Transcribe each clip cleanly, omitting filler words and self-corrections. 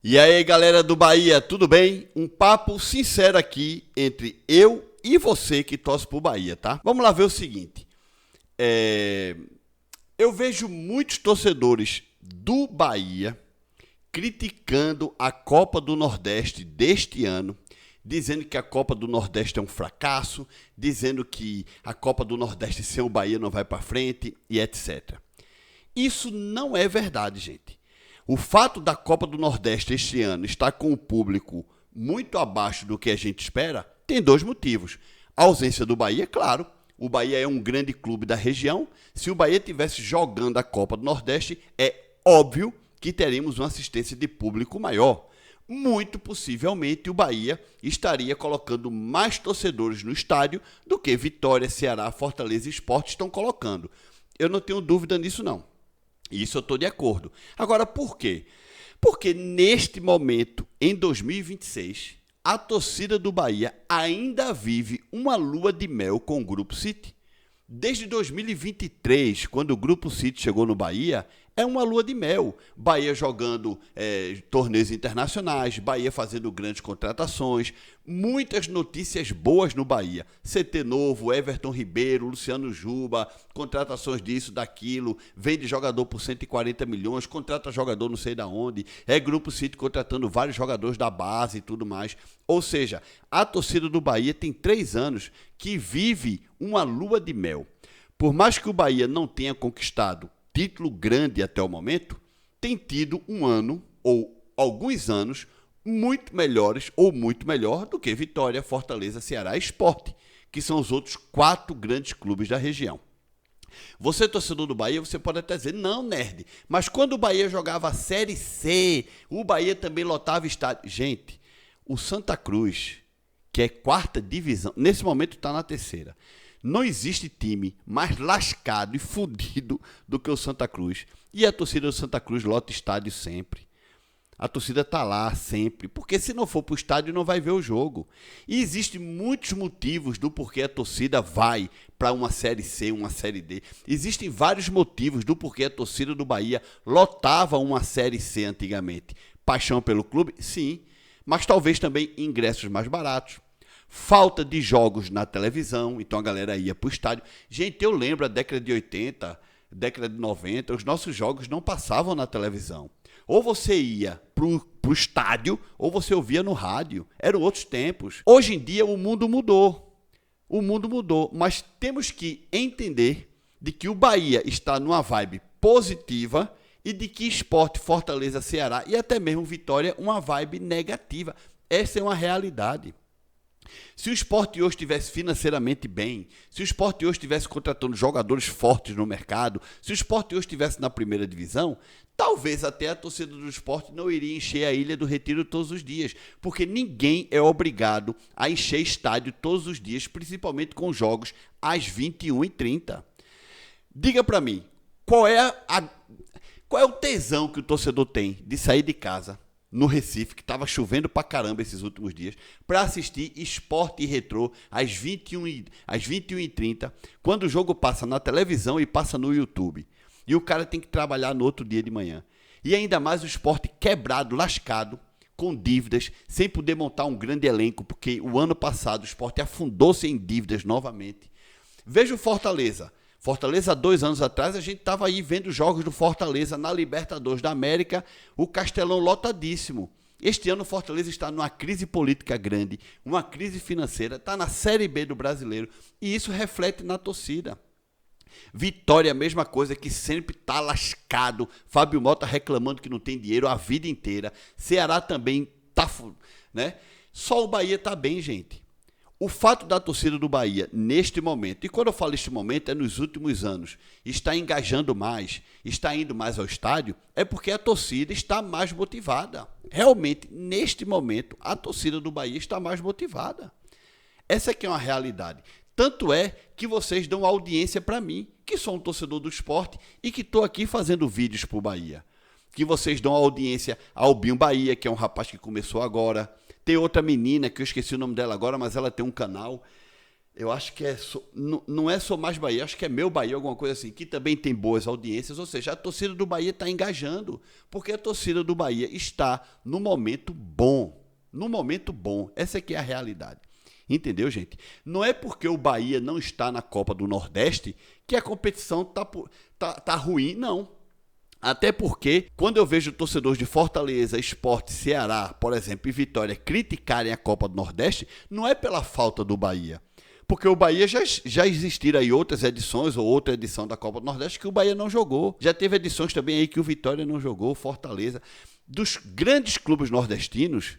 E aí, galera do Bahia, tudo bem? Um papo sincero aqui entre eu e você que torce pro Bahia, tá? Vamos lá ver o seguinte. Eu vejo muitos torcedores do Bahia criticando a Copa do Nordeste deste ano, dizendo que a Copa do Nordeste é um fracasso, dizendo que a Copa do Nordeste sem o Bahia não vai para frente e etc. Isso não é verdade, gente. O fato da Copa do Nordeste este ano estar com o público muito abaixo do que a gente espera tem dois motivos. A ausência do Bahia, claro. O Bahia é um grande clube da região. Se o Bahia estivesse jogando a Copa do Nordeste, é óbvio que teremos uma assistência de público maior. Muito possivelmente o Bahia estaria colocando mais torcedores no estádio do que Vitória, Ceará, Fortaleza e Sport estão colocando. Eu não tenho dúvida nisso, não. Isso eu estou de acordo. Agora, por quê? Porque neste momento, em 2026, a torcida do Bahia ainda vive uma lua de mel com o Grupo City. Desde 2023, quando o Grupo City chegou no Bahia, é uma lua de mel. Bahia jogando torneios internacionais, Bahia fazendo grandes contratações, muitas notícias boas no Bahia. CT novo, Everton Ribeiro, Luciano Juba, contratações disso, daquilo, vende jogador por 140 milhões, contrata jogador não sei da onde, Grupo City contratando vários jogadores da base e tudo mais. Ou seja, a torcida do Bahia tem 3 anos que vive uma lua de mel. Por mais que o Bahia não tenha conquistado título grande até o momento, tem tido um ano ou alguns anos muito melhores ou muito melhor do que Vitória, Fortaleza, Ceará e Sport, que são os outros 4 grandes clubes da região. Você, torcedor do Bahia, você pode até dizer, não, nerd, mas quando o Bahia jogava a Série C, o Bahia também lotava estádio. Gente, o Santa Cruz, que é 4ª divisão, nesse momento está na 3ª. Não existe time mais lascado e fudido do que o Santa Cruz. E a torcida do Santa Cruz lota estádio sempre. A torcida está lá sempre, porque se não for para o estádio não vai ver o jogo. E existem muitos motivos do porquê a torcida vai para uma Série C, uma Série D. Existem vários motivos do porquê a torcida do Bahia lotava uma Série C antigamente. Paixão pelo clube? Sim, mas talvez também ingressos mais baratos. Falta de jogos na televisão, então a galera ia para o estádio. Gente, eu lembro a década de 80, década de 90, os nossos jogos não passavam na televisão. Ou você ia pro estádio, ou você ouvia no rádio. Eram outros tempos. Hoje em dia o mundo mudou. O mundo mudou, mas temos que entender de que o Bahia está numa vibe positiva e de que Sport, Fortaleza, Ceará e até mesmo Vitória, uma vibe negativa. Essa é uma realidade. Se o Sport hoje estivesse financeiramente bem, se o Sport hoje estivesse contratando jogadores fortes no mercado, se o Sport hoje estivesse na primeira divisão, talvez até a torcida do Sport não iria encher a Ilha do Retiro todos os dias, porque ninguém é obrigado a encher estádio todos os dias, principalmente com jogos às 21h30. Diga para mim, qual é o tesão que o torcedor tem de sair de casa no Recife, que estava chovendo pra caramba esses últimos dias, para assistir Sport e Retrô às 21h30, quando o jogo passa na televisão e passa no YouTube. E o cara tem que trabalhar no outro dia de manhã. E ainda mais o Sport quebrado, lascado, com dívidas, sem poder montar um grande elenco, porque o ano passado o Sport afundou-se em dívidas novamente. Veja o Fortaleza. Fortaleza, 2 anos atrás, a gente estava aí vendo jogos do Fortaleza na Libertadores da América, o Castelão lotadíssimo. Este ano o Fortaleza está numa crise política grande, uma crise financeira, está na Série B do Brasileiro, e isso reflete na torcida. Vitória, a mesma coisa, que sempre está lascado. Fábio Mota reclamando que não tem dinheiro a vida inteira. Ceará também está, né? Só o Bahia está bem, gente. O fato da torcida do Bahia, neste momento, e quando eu falo este momento, é nos últimos anos, está engajando mais, está indo mais ao estádio, é porque a torcida está mais motivada. Realmente, neste momento, a torcida do Bahia está mais motivada. Essa aqui é uma realidade. Tanto é que vocês dão audiência para mim, que sou um torcedor do esporte e que estou aqui fazendo vídeos para o Bahia. Que vocês dão audiência ao Binho Bahia, que é um rapaz que começou agora. Tem outra menina, que eu esqueci o nome dela agora, mas ela tem um canal. Eu acho que não é só mais Bahia, acho que é meu Bahia, alguma coisa assim, que também tem boas audiências, ou seja, a torcida do Bahia está engajando, porque a torcida do Bahia está no momento bom. No momento bom. Essa aqui é a realidade. Entendeu, gente? Não é porque o Bahia não está na Copa do Nordeste que a competição tá ruim, não. Até porque, quando eu vejo torcedores de Fortaleza, Sport, Ceará, por exemplo, e Vitória criticarem a Copa do Nordeste, não é pela falta do Bahia. Porque o Bahia já existiram aí outras edições ou outra edição da Copa do Nordeste que o Bahia não jogou. Já teve edições também aí que o Vitória não jogou, Fortaleza. Dos grandes clubes nordestinos,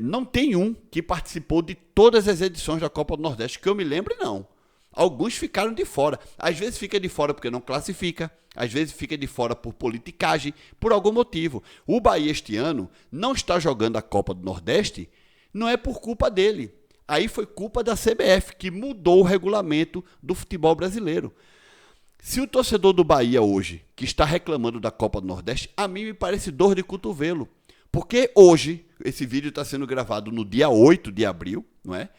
não tem um que participou de todas as edições da Copa do Nordeste, que eu me lembre, não. Alguns ficaram de fora. Às vezes fica de fora porque não classifica, às vezes fica de fora por politicagem, por algum motivo. O Bahia este ano não está jogando a Copa do Nordeste, não é por culpa dele. Aí foi culpa da CBF, que mudou o regulamento do futebol brasileiro. Se o torcedor do Bahia hoje, que está reclamando da Copa do Nordeste, a mim me parece dor de cotovelo. Porque hoje, esse vídeo está sendo gravado no dia 8 de abril, não é?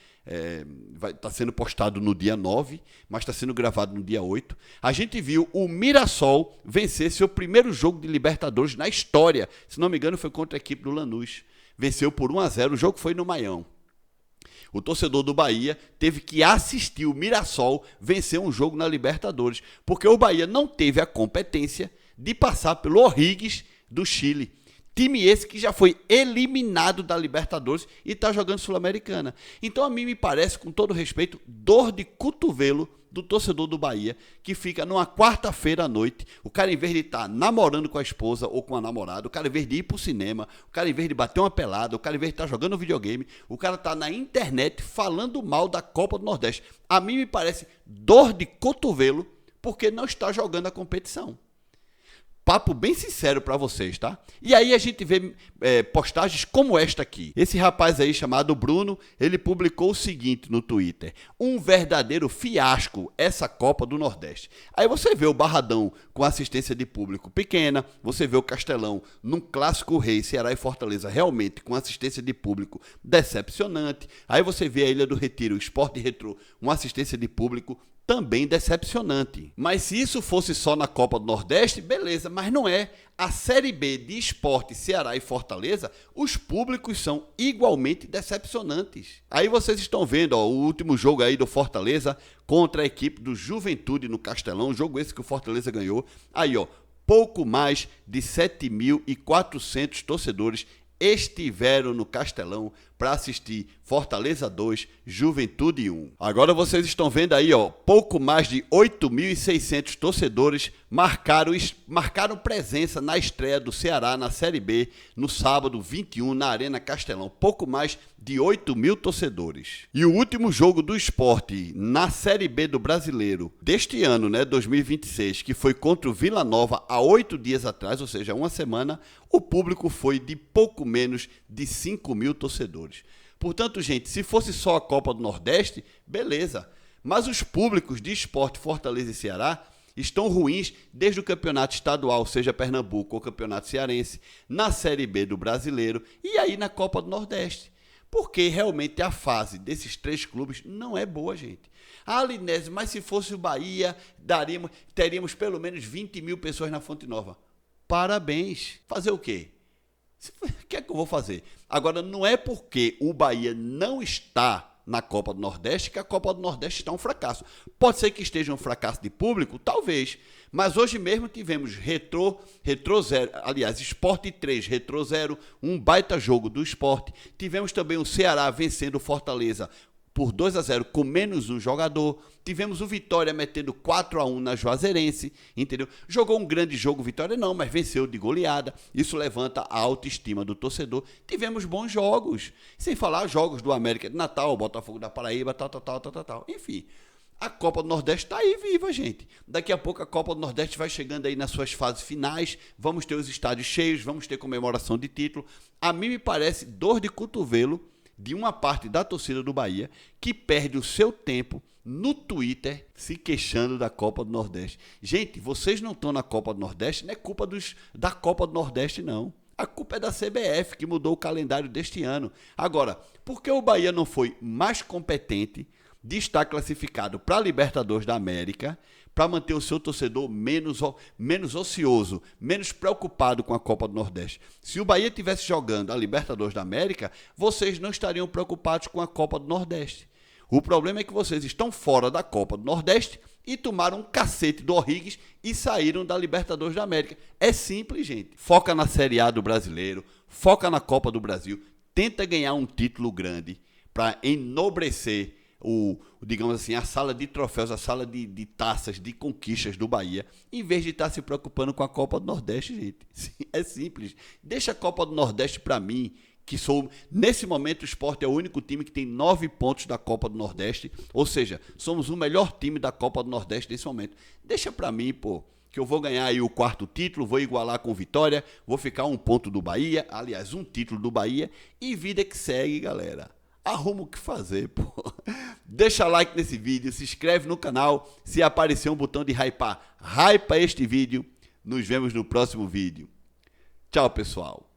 Está sendo postado no dia 9, mas está sendo gravado no dia 8. A gente viu o Mirassol vencer seu primeiro jogo de Libertadores na história. Se não me engano, foi contra a equipe do Lanús. Venceu por 1-0, o jogo foi no Maião. O torcedor do Bahia teve que assistir o Mirassol vencer um jogo na Libertadores, porque o Bahia não teve a competência de passar pelo O'Higgins do Chile. Time esse que já foi eliminado da Libertadores e está jogando Sul-Americana. Então, a mim me parece, com todo respeito, dor de cotovelo do torcedor do Bahia, que fica numa quarta-feira à noite, o cara, em vez de estar namorando com a esposa ou com a namorada, o cara, em vez de ir para o cinema, o cara, em vez de bater uma pelada, o cara, em vez de estar jogando videogame, o cara está na internet falando mal da Copa do Nordeste. A mim me parece dor de cotovelo, porque não está jogando a competição. Papo bem sincero para vocês, tá? E aí a gente vê postagens como esta aqui. Esse rapaz aí chamado Bruno, ele publicou o seguinte no Twitter: um verdadeiro fiasco essa Copa do Nordeste. Aí você vê o Barradão com assistência de público pequena, você vê o Castelão num clássico rei, Ceará e Fortaleza, realmente com assistência de público decepcionante. Aí você vê a Ilha do Retiro, o Sport Retrô, uma assistência de público também decepcionante. Mas se isso fosse só na Copa do Nordeste, beleza, mas não é. A Série B de Sport, Ceará e Fortaleza, os públicos são igualmente decepcionantes. Aí vocês estão vendo, ó, o último jogo aí do Fortaleza contra a equipe do Juventude no Castelão, jogo esse que o Fortaleza ganhou. Aí, ó, pouco mais de 7.400 torcedores estiveram no Castelão para assistir Fortaleza 2, Juventude 1. Agora vocês estão vendo aí, ó, pouco mais de 8.600 torcedores marcaram presença na estreia do Ceará na Série B no sábado 21 na Arena Castelão. Pouco mais de 8.000 torcedores. E o último jogo do Sport na Série B do Brasileiro deste ano, né, 2026, que foi contra o Vila Nova há 8 dias atrás, ou seja, uma semana, o público foi de pouco menos de 5.000 torcedores. Portanto, gente, se fosse só a Copa do Nordeste, beleza. Mas os públicos de Sport, Fortaleza e Ceará estão ruins desde o campeonato estadual, seja Pernambuco ou campeonato cearense, na Série B do Brasileiro e aí na Copa do Nordeste. Porque realmente a fase desses três clubes não é boa, gente. Ah, Linésio, mas se fosse o Bahia, teríamos pelo menos 20.000 pessoas na Fonte Nova. Parabéns. Fazer o quê? O que é que eu vou fazer? Agora, não é porque o Bahia não está na Copa do Nordeste que a Copa do Nordeste está um fracasso. Pode ser que esteja um fracasso de público, talvez. Mas hoje mesmo tivemos Retrô 0, aliás, Sport 3, Retrô 0, um baita jogo do Sport. Tivemos também o Ceará vencendo o Fortaleza por 2-0 com menos um jogador. Tivemos o Vitória metendo 4-1 na Juazeirense, entendeu? Jogou um grande jogo, Vitória não, mas venceu de goleada. Isso levanta a autoestima do torcedor. Tivemos bons jogos, sem falar jogos do América de Natal, Botafogo da Paraíba, tal. Enfim, a Copa do Nordeste está aí viva, gente. Daqui a pouco a Copa do Nordeste vai chegando aí nas suas fases finais, vamos ter os estádios cheios, vamos ter comemoração de título. A mim me parece dor de cotovelo de uma parte da torcida do Bahia que perde o seu tempo no Twitter se queixando da Copa do Nordeste. Gente, vocês não estão na Copa do Nordeste, não é culpa da Copa do Nordeste, não. A culpa é da CBF, que mudou o calendário deste ano. Agora, por que o Bahia não foi mais competente de estar classificado para a Libertadores da América, para manter o seu torcedor menos ocioso, menos preocupado com a Copa do Nordeste. Se o Bahia estivesse jogando a Libertadores da América, vocês não estariam preocupados com a Copa do Nordeste. O problema é que vocês estão fora da Copa do Nordeste e tomaram um cacete do O'Higgins e saíram da Libertadores da América. É simples, gente. Foca na Série A do Brasileiro, foca na Copa do Brasil, tenta ganhar um título grande para enobrecer digamos assim, a sala de troféus, a sala de taças, de conquistas do Bahia, em vez de estar se preocupando com a Copa do Nordeste, gente. É simples. Deixa a Copa do Nordeste para mim, que sou, nesse momento, o Sport é o único time que tem 9 pontos da Copa do Nordeste, ou seja, somos o melhor time da Copa do Nordeste nesse momento. Deixa para mim, pô, que eu vou ganhar aí o 4º título, vou igualar com Vitória, vou ficar 1 ponto do Bahia, aliás, 1 título do Bahia, e vida que segue, galera. Arruma o que fazer, pô. Deixa like nesse vídeo, se inscreve no canal, se aparecer um botão de hypar, hypa este vídeo. Nos vemos no próximo vídeo. Tchau, pessoal.